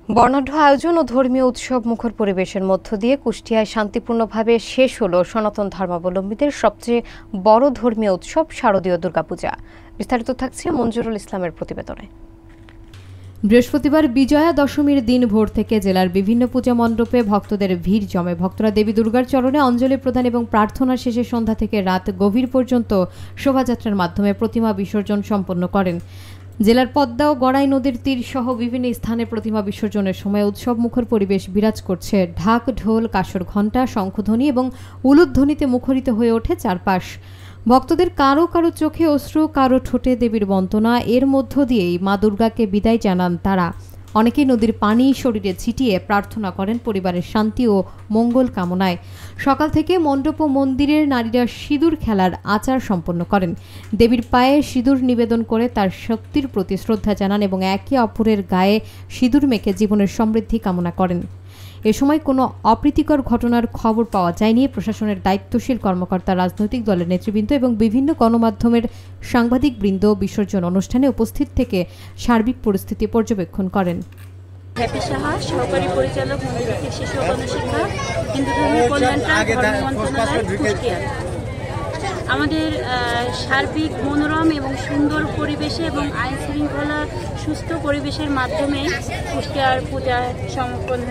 বর্ণাঢ্য আয়োজন ও ধর্মীয় উৎসব মুখর পরিবেশের মধ্য দিয়ে কুষ্টিয়ায় শান্তিপূর্ণভাবে শেষ হলো সনাতন ধর্মাবলম্বীদের সবচেয়ে বড় ধর্মীয় উৎসব শারদীয় দুর্গাপূজা। বিস্তারিত থাকছে মঞ্জুরুল ইসলামের প্রতিবেদনে। বৃহস্পতিবার বিজয়া দশমীর দিন ভোর থেকে জেলার বিভিন্ন পূজা মণ্ডপে ভক্তদের ভিড় জমে। ভক্তরা দেবী দুর্গার চরণে অঞ্জলি প্রদান এবং প্রার্থনা শেষে সন্ধ্যা থেকে রাত গভীর পর্যন্ত শোভাযাত্রার মাধ্যমে প্রতিমা বিসর্জন সম্পন্ন করেন। জেলার পদ্মা ও গড়াই নদীর তীর সহ বিভিন্ন স্থানে প্রতিমা বিসর্জনের সময় উৎসব মুখর পরিবেশ বিরাজ করছে। ঢাক, ঢোল, কাসর ঘণ্টা, শঙ্খধ্বনি এবং উলুধ্বনিতে মুখরিত হয়ে ওঠে চারপাশ। ভক্তদের কারো কারো চোখে অশ্রু, কারো ঠোঁটে দেবীর বন্দনা। এর মধ্য দিয়েই মা দুর্গাকে বিদায় জানান তারা। অনেকেই নদীর পানি শরীরে ছিটিয়ে প্রার্থনা করেন পরিবারের শান্তি ও মঙ্গল কামনায়। সকাল থেকে মণ্ডপ ও মন্দিরের নারীরা সিঁদুর খেলার আচার সম্পন্ন করেন। দেবীর পায়ে সিঁদুর নিবেদন করে তার শক্তির প্রতি শ্রদ্ধা জানান এবং একে অপরের গায়ে সিঁদুর মেখে জীবনের সমৃদ্ধি কামনা করেন। এ সময় কোনো অপ্রীতিকর ঘটনার খবর পাওয়া যায়নি। প্রশাসনের দায়িত্বশীল কর্মকর্তা, রাজনৈতিক দলের নেতৃবৃন্দ এবং বিভিন্ন গণমাধ্যমের সাংবাদিকবৃন্দ বিসর্জন অনুষ্ঠানে উপস্থিত থেকে সার্বিক পরিস্থিতি পর্যবেক্ষণ করেন। হ্যাপি সাহা, সহকারী পরিচালক, মন্দির শিশু ও গণশিক্ষা, হিন্দু ধর্মীয় কল্যাণ ধর্ম মন্ত্রণালয়, কুষ্টিয়া। আমাদের সার্বিক মনোরম এবং সুন্দর পরিবেশে এবং আইন শৃঙ্খলা সুস্থ পরিবেশের মাধ্যমে কুষ্টিয়ার পূজা সম্পূর্ণ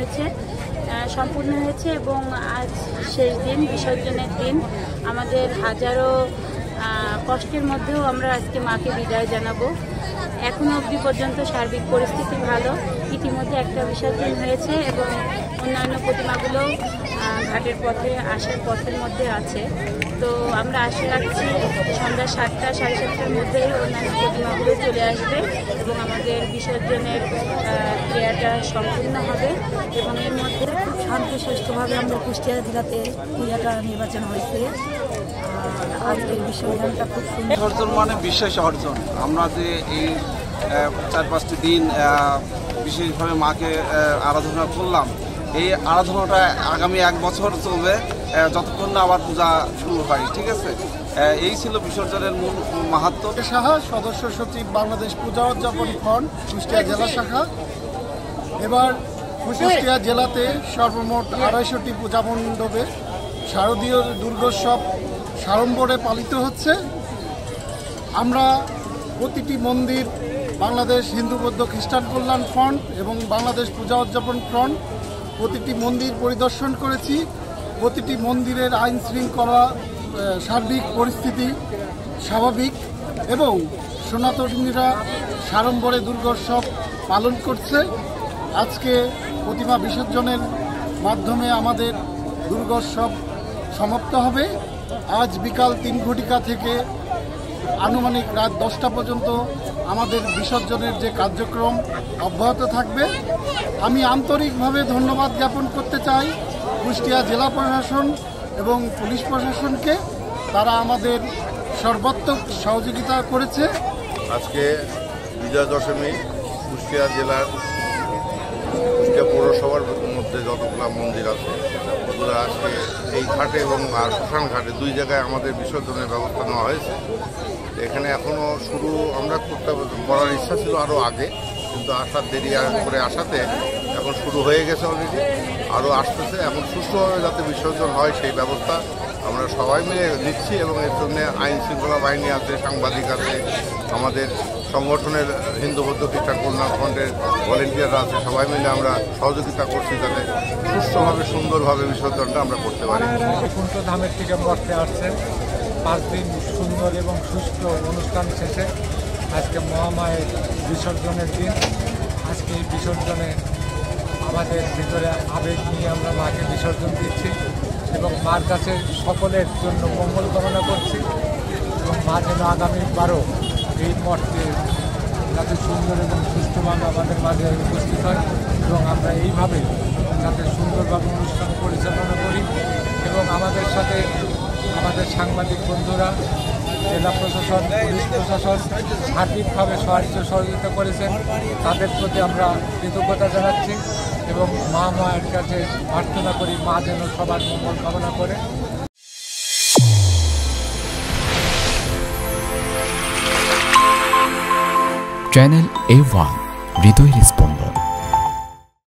হয়েছে এবং আজ শেষ দিন, বিসর্জনের দিন। আমাদের হাজারো কষ্টের মধ্যেও আমরা আজকে মাকে বিদায় জানাবো। এখনো অবধি পর্যন্ত সার্বিক পরিস্থিতি ভালো। ইতিমধ্যে একটা বিসর্জন হয়েছে এবং অন্যান্য প্রতিমাগুলো ঘাটের পথে আসার পথের মধ্যে আছে। তো আমরা আশা রাখছি সন্ধ্যা 7টা, 7:30টার মধ্যে অন্যান্য প্রতিমাগুলো চলে আসবে এবং আমাদের বিসর্জনের ক্রিয়াটা সম্পূর্ণ হবে এবং এর মধ্যে খুব শান্তি সুষ্ঠুভাবে আমরা কুষ্টিয়া জেলাতে পূজাটা নির্বাচন হয়েছে। আজকের বিসর্জনটা খুব সুন্দর অর্জন, মানে বিশেষ অর্জন। আমরা যে এই 4-5টি দিন বিশেষভাবে মাকে আরাধনা করলাম, এই আরাধনাটা আগামী 1 বছর চলবে, যতক্ষণ না আবার পূজা শুরু হয়। ঠিক আছে, এই ছিল বিসর্জনের মূল মাহাত্ম্য। সাহা, সদস্য সচিব, বাংলাদেশ পূজা উদযাপন ফ্রন্ট, কুষ্টিয়া জেলা শাখা। এবার কুষ্টিয়া জেলাতে সর্বমোট 250টি পূজা মণ্ডপে শারদীয় দুর্গোৎসব সাড়ম্বরে পালিত হচ্ছে। আমরা প্রতিটি মন্দির, বাংলাদেশ হিন্দু বৌদ্ধ খ্রিস্টান কল্যাণ ফ্রন্ট এবং বাংলাদেশ পূজা উদযাপন ফ্রন্ট প্রতিটি মন্দির পরিদর্শন করেছি। প্রতিটি মন্দিরের আইন শৃঙ্খলা, সার্বিক পরিস্থিতি স্বাভাবিক এবং সনাতনীরা সাড়ম্বরে দুর্গোৎসব পালন করছে। আজকে প্রতিমা বিসর্জনের মাধ্যমে আমাদের দুর্গোৎসব সমাপ্ত হবে। আজ বিকাল 3 ঘটিকা থেকে আনুমানিক রাত 10টা পর্যন্ত আমাদের বিসর্জনের যে কার্যক্রম অব্যাহত থাকবে। আমি আন্তরিকভাবে ধন্যবাদ জ্ঞাপন করতে চাই কুষ্টিয়া জেলা প্রশাসন এবং পুলিশ প্রশাসনকে। তারা আমাদের সর্বাত্মক সহযোগিতা করেছে। আজকে বিজয়া দশমী কুষ্টিয়া জেলার কুষ্টিয়া পৌরসভার মধ্যে যতগুলো মন্দির আছে ওগুলো আজকে এই ঘাটে এবং শ্মশান ঘাটে 2 জায়গায় আমাদের বিসর্জনের ব্যবস্থা নেওয়া হয়েছে। এখানে এখনও শুরু আমরা করার ইচ্ছা ছিল আরও আগে, কিন্তু আসার দেরি করে আসাতে এখন শুরু হয়ে গেছে অলরেডি, আরও আসতেছে। এখন সুষ্ঠুভাবে যাতে বিসর্জন হয় সেই ব্যবস্থা আমরা সবাই মিলে নিচ্ছি এবং এর জন্য আইন শৃঙ্খলা বাহিনী আছে, সাংবাদিক আছে, আমাদের সংগঠনের হিন্দু বৌদ্ধ খ্রিস্টান কল্যাণ ফ্রন্টের ভলেন্টিয়াররা আছে, সবাই মিলে আমরা সহযোগিতা করছি যাতে সুষ্ঠুভাবে সুন্দরভাবে বিসর্জনটা আমরা করতে পারি। ধামের থেকে মঠে আসছে 5 দিন সুন্দর এবং সুষ্ঠু অনুষ্ঠান শেষে আজকে মহামায়ের বিসর্জনের দিন। আজকে এই বিসর্জনে আমাদের ভিতরে আবেগ নিয়ে আমরা মাকে বিসর্জন দিচ্ছি এবং মার কাছে সকলের জন্য মঙ্গল কামনা করছি এবং মা যেন আগামীবারও এই মঠকে যাতে সুন্দর এবং সুষ্ঠুভাবে আমাদের মাঝে উপস্থিত হয় এবং আমরা এইভাবে যাতে সুন্দরভাবে অনুষ্ঠান পরিচালনা করি এবং আমাদের সাথে আমাদের সাংবাদিক বন্ধুরা, জেলা প্রশাসন, পুলিশ প্রশাসন সার্বিকভাবে সাহায্য সহযোগিতা করেছেন। তাদের প্রতি আমরা কৃতজ্ঞতা জানাচ্ছি এবং মায়ের কাছে প্রার্থনা করি মা যেন সবার মঙ্গল কামনা করে। চ্যানেল A1 হৃদয় রেসপন্স।